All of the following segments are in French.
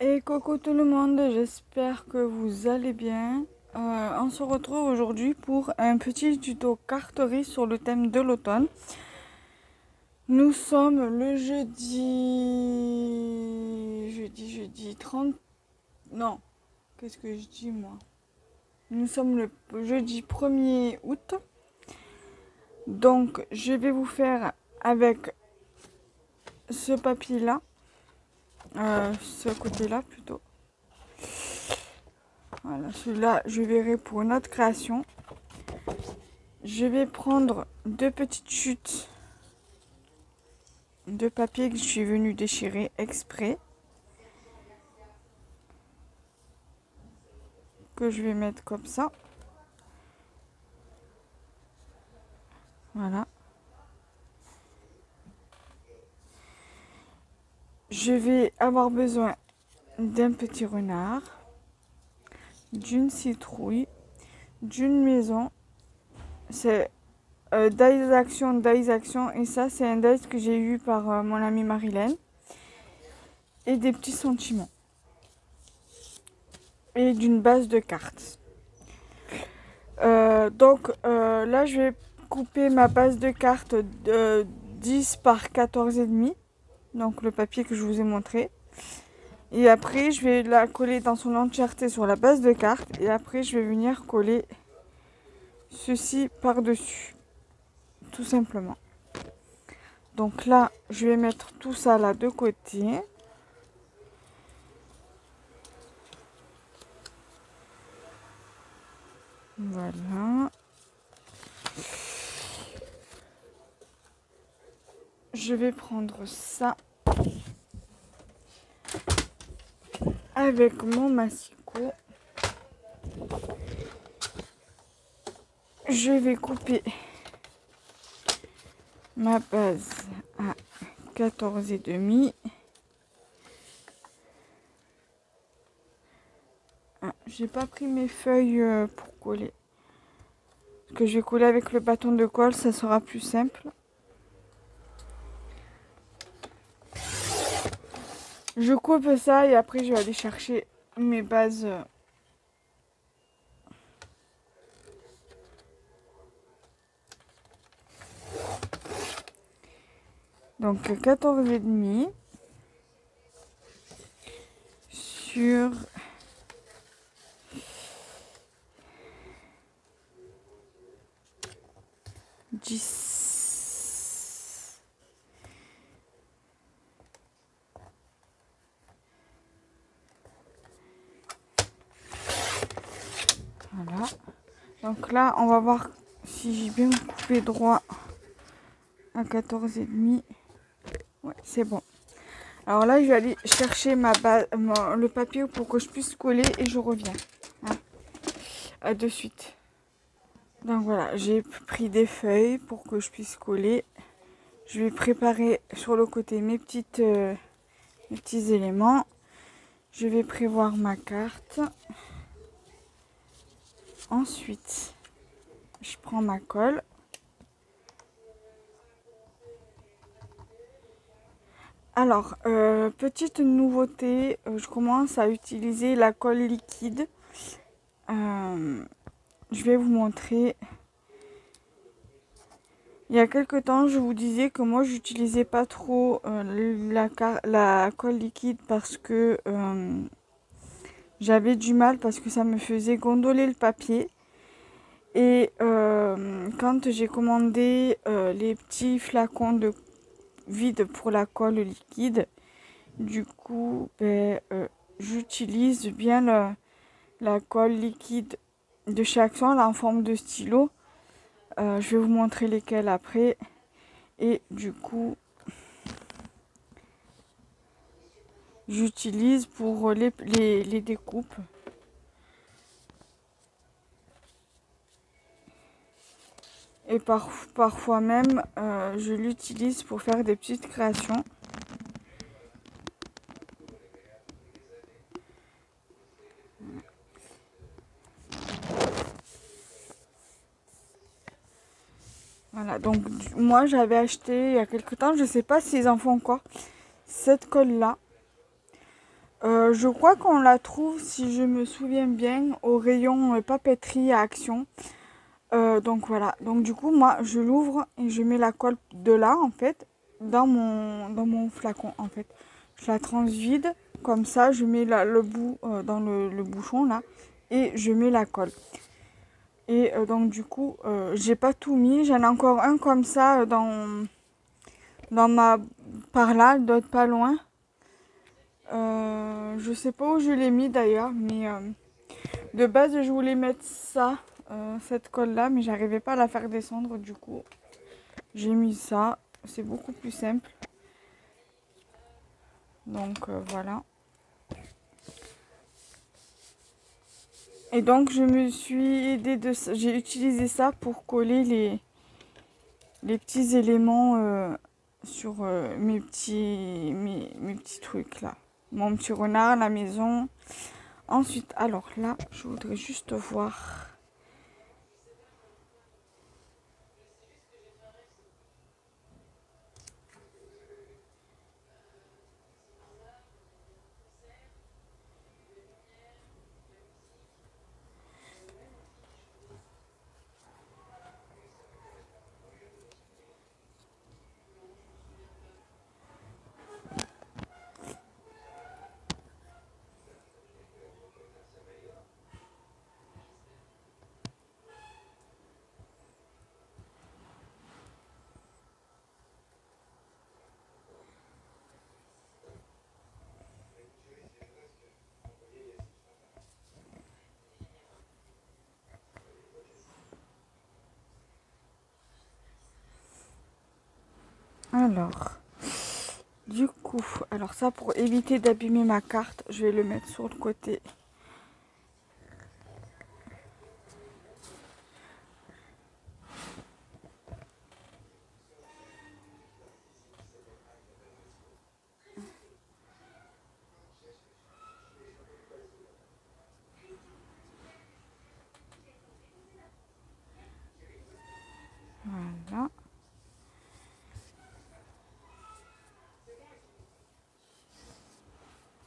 Et coucou tout le monde, j'espère que vous allez bien. On se retrouve aujourd'hui pour un petit tuto carterie sur le thème de l'automne. Nous sommes le jeudi 30... Non, qu'est-ce que je dis moi? Nous sommes le jeudi 1er août. Donc je vais vous faire avec ce papier-là, ce côté-là plutôt. Voilà, celui-là, je verrai pour une autre création. Je vais prendre deux petites chutes de papier que je suis venue déchirer exprès. Que je vais mettre comme ça. Voilà. Je vais avoir besoin d'un petit renard, d'une citrouille, d'une maison. C'est Dies Action, et ça c'est un dice que j'ai eu par mon amie Marilène, et des petits sentiments et d'une base de cartes. Là je vais couper ma base de cartes de 10 par 14,5, donc le papier que je vous ai montré, et après je vais la coller dans son entièreté sur la base de cartes, et après je vais venir coller ceci par dessus, tout simplement. Donc là je vais mettre tout ça là de côté. Voilà. Je vais prendre ça avec mon massicot. Je vais couper ma base à 14,5. J'ai pas pris mes feuilles pour coller. Parce que je vais coller avec le bâton de colle, ça sera plus simple. Je coupe ça et après je vais aller chercher mes bases. Donc 14,5 sur 10. Voilà. Donc là, on va voir si j'ai bien coupé droit à 14,5. Ouais, c'est bon. Alors là, je vais aller chercher le papier pour que je puisse coller et je reviens. Hein. À de suite. Donc voilà, j'ai pris des feuilles pour que je puisse coller. Je vais préparer sur le côté mes petits éléments. Je vais prévoir ma carte. Ensuite, je prends ma colle. Alors, petite nouveauté, je commence à utiliser la colle liquide. Je vais vous montrer. Il y a quelques temps, je vous disais que moi, j'utilisais pas trop la colle liquide parce que j'avais du mal, parce que ça me faisait gondoler le papier. Et quand j'ai commandé les petits flacons de vide pour la colle liquide, du coup, j'utilise bien la colle liquide de chez Action, là en forme de stylo. Je vais vous montrer lesquelles après. Et du coup, j'utilise pour les découpes. Et parfois même, je l'utilise pour faire des petites créations. Voilà, donc moi j'avais acheté il y a quelques temps, je ne sais pas s'ils en font encore, cette colle là. Je crois qu'on la trouve, si je me souviens bien, au rayon papeterie à Action. Donc voilà, donc du coup moi je l'ouvre et je mets la colle de là en fait dans mon flacon en fait. Je la transvide comme ça, je mets le bout dans le bouchon là et je mets la colle. Et donc du coup j'ai pas tout mis, j'en ai encore un comme ça dans ma par là, d'autres pas loin. Je sais pas où je l'ai mis d'ailleurs, mais de base je voulais mettre ça, cette colle là, mais j'arrivais pas à la faire descendre, du coup j'ai mis ça, c'est beaucoup plus simple. Donc voilà. Et donc je me suis aidée de ça, j'ai utilisé ça pour coller les petits éléments sur mes petits trucs là. Mon petit renard, la maison. Ensuite, alors là, je voudrais juste voir. Alors, du coup, alors ça pour éviter d'abîmer ma carte, je vais le mettre sur le côté. Voilà.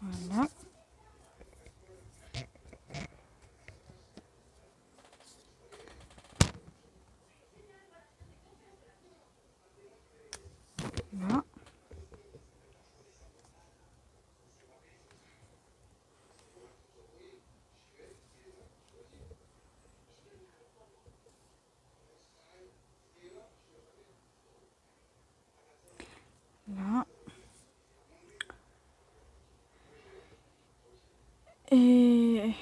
Voilà. Là. Là. Et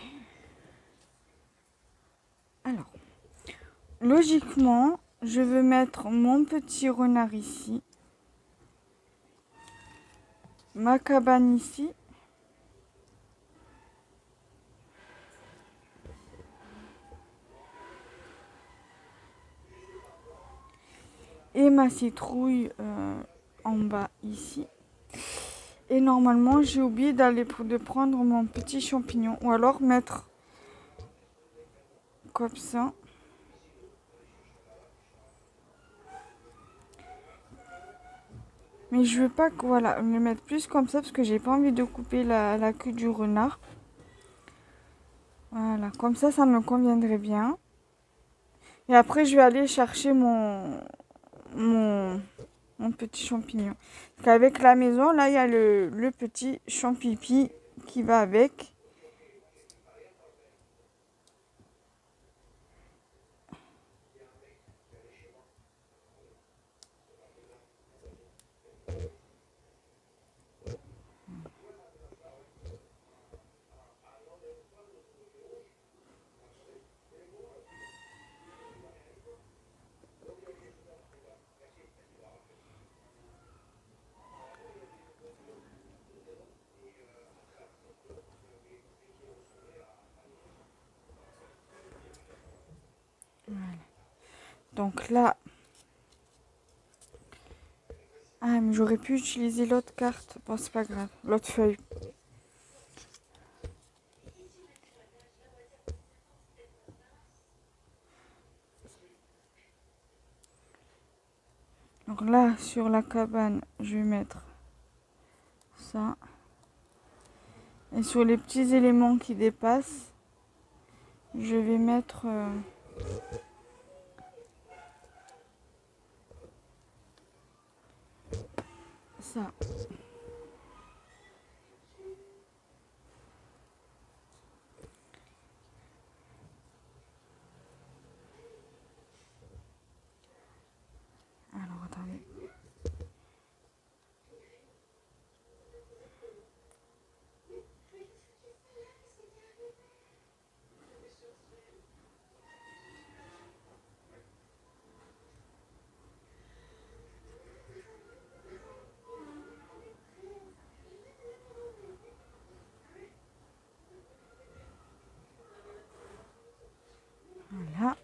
alors, logiquement, je veux mettre mon petit renard ici, ma cabane ici, et ma citrouille en bas ici. Et normalement, j'ai oublié de prendre mon petit champignon, ou alors mettre comme ça. Mais je veux pas que, voilà, le mettre plus comme ça parce que j'ai pas envie de couper la queue du renard. Voilà, comme ça me conviendrait bien. Et après, je vais aller chercher mon, mon petit champignon. Parce qu'avec la maison, là, il y a le petit champipi qui va avec. Voilà. Donc là... Ah, mais j'aurais pu utiliser l'autre carte. Bon, c'est pas grave. L'autre feuille. Donc là, sur la cabane, je vais mettre ça. Et sur les petits éléments qui dépassent, je vais mettre ça. Alors, attendez. Voilà.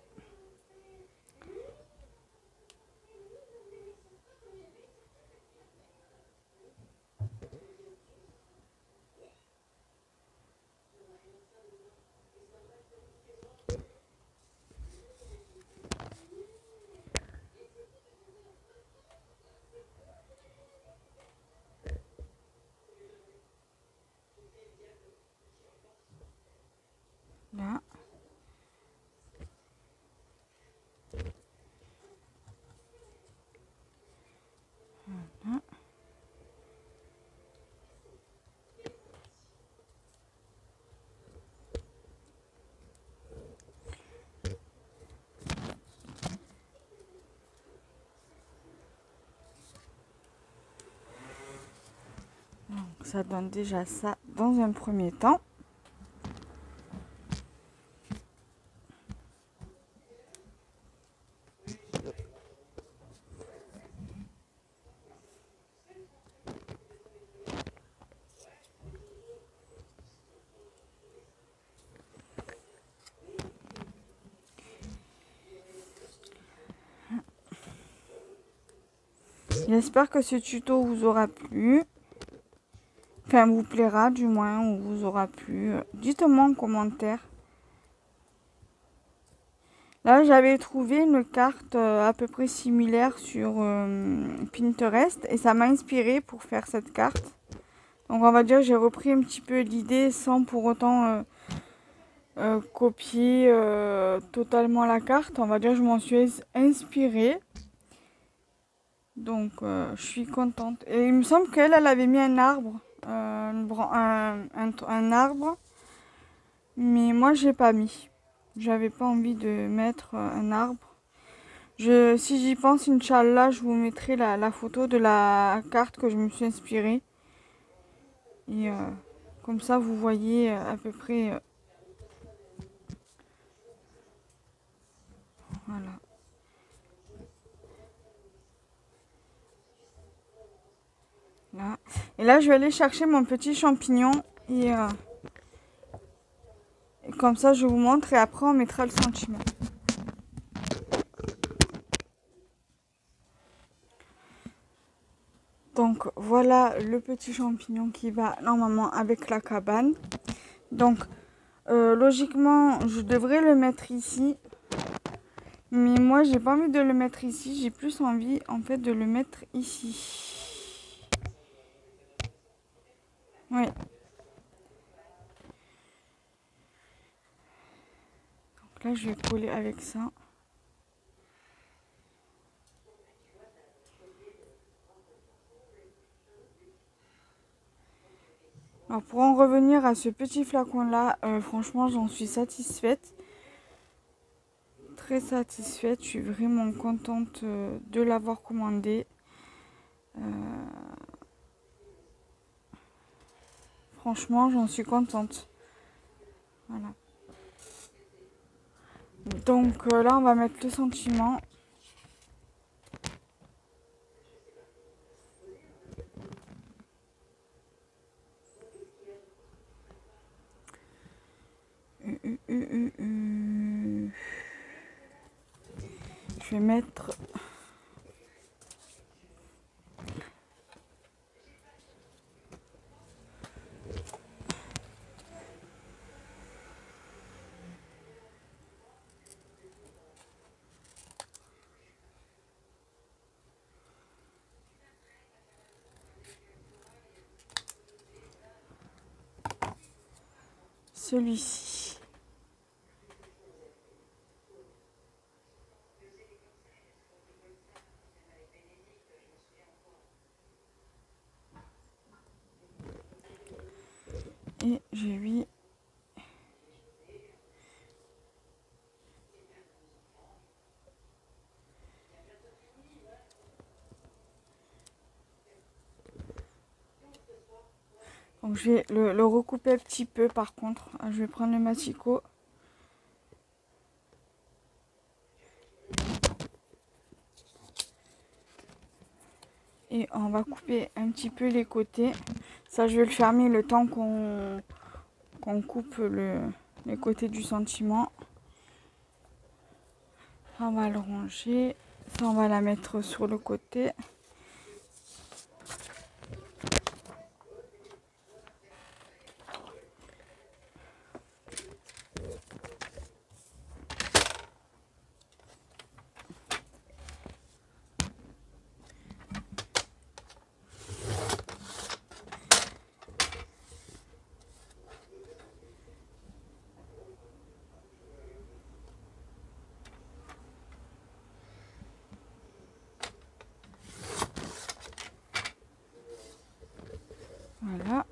Là. Voilà. Donc, ça donne déjà ça dans un premier temps. J'espère que ce tuto vous aura plu. Enfin, vous plaira du moins, ou vous aura plu. Dites-moi en commentaire. Là, j'avais trouvé une carte à peu près similaire sur Pinterest. Et ça m'a inspiré pour faire cette carte. Donc, on va dire que j'ai repris un petit peu l'idée sans pour autant copier totalement la carte. On va dire que je m'en suis inspirée. Donc, je suis contente. Et il me semble qu'elle avait mis un arbre. Un arbre. Mais moi, j'ai pas mis. J'avais pas envie de mettre un arbre. Si j'y pense, Inch'Allah, je vous mettrai la photo de la carte que je me suis inspirée. Et comme ça, vous voyez à peu près. Voilà. Là. Et là, je vais aller chercher mon petit champignon. Et comme ça, je vous montre. Et après, on mettra le sentiment. Donc, voilà le petit champignon qui va normalement avec la cabane. Donc, logiquement, je devrais le mettre ici. Mais moi, j'ai pas envie de le mettre ici. J'ai plus envie, en fait, de le mettre ici. Oui. Donc là, je vais coller avec ça. Alors, pour en revenir à ce petit flacon-là, franchement, j'en suis satisfaite. Très satisfaite. Je suis vraiment contente de l'avoir commandé. Franchement, j'en suis contente. Voilà. Donc là, on va mettre le sentiment. Je vais mettre... celui-ci. Et j'ai mis donc je vais le recouper un petit peu par contre. Je vais prendre le massicot. Et on va couper un petit peu les côtés. Ça, je vais le fermer le temps qu'on coupe les côtés du sentiment. On va le ranger. Ça, on va la mettre sur le côté. Voilà.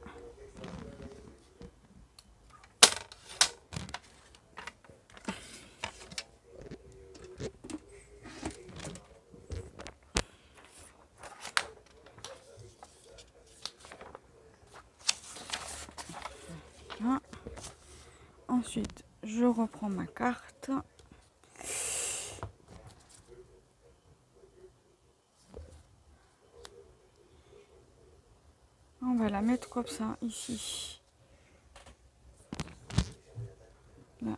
Voilà. Ensuite, je reprends ma carte. On va la mettre comme ça, ici. Là.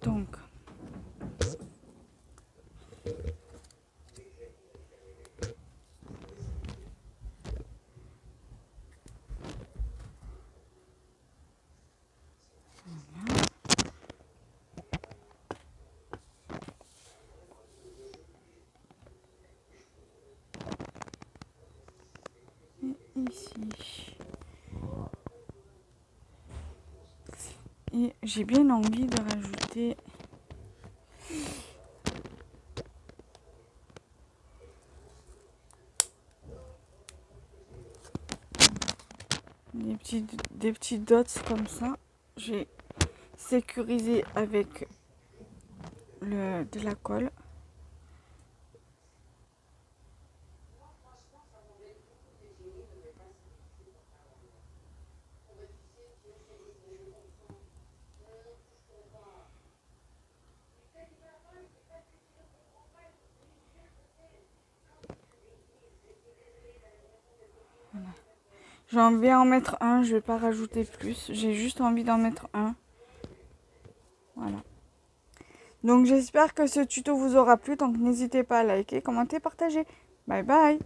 Donc, ici. Et j'ai bien envie de rajouter des petits dots comme ça. J'ai sécurisé avec de la colle. Voilà. J'ai envie d'en mettre un, je vais pas rajouter plus. J'ai juste envie d'en mettre un. Voilà. Donc j'espère que ce tuto vous aura plu. Donc n'hésitez pas à liker, commenter, partager. Bye bye.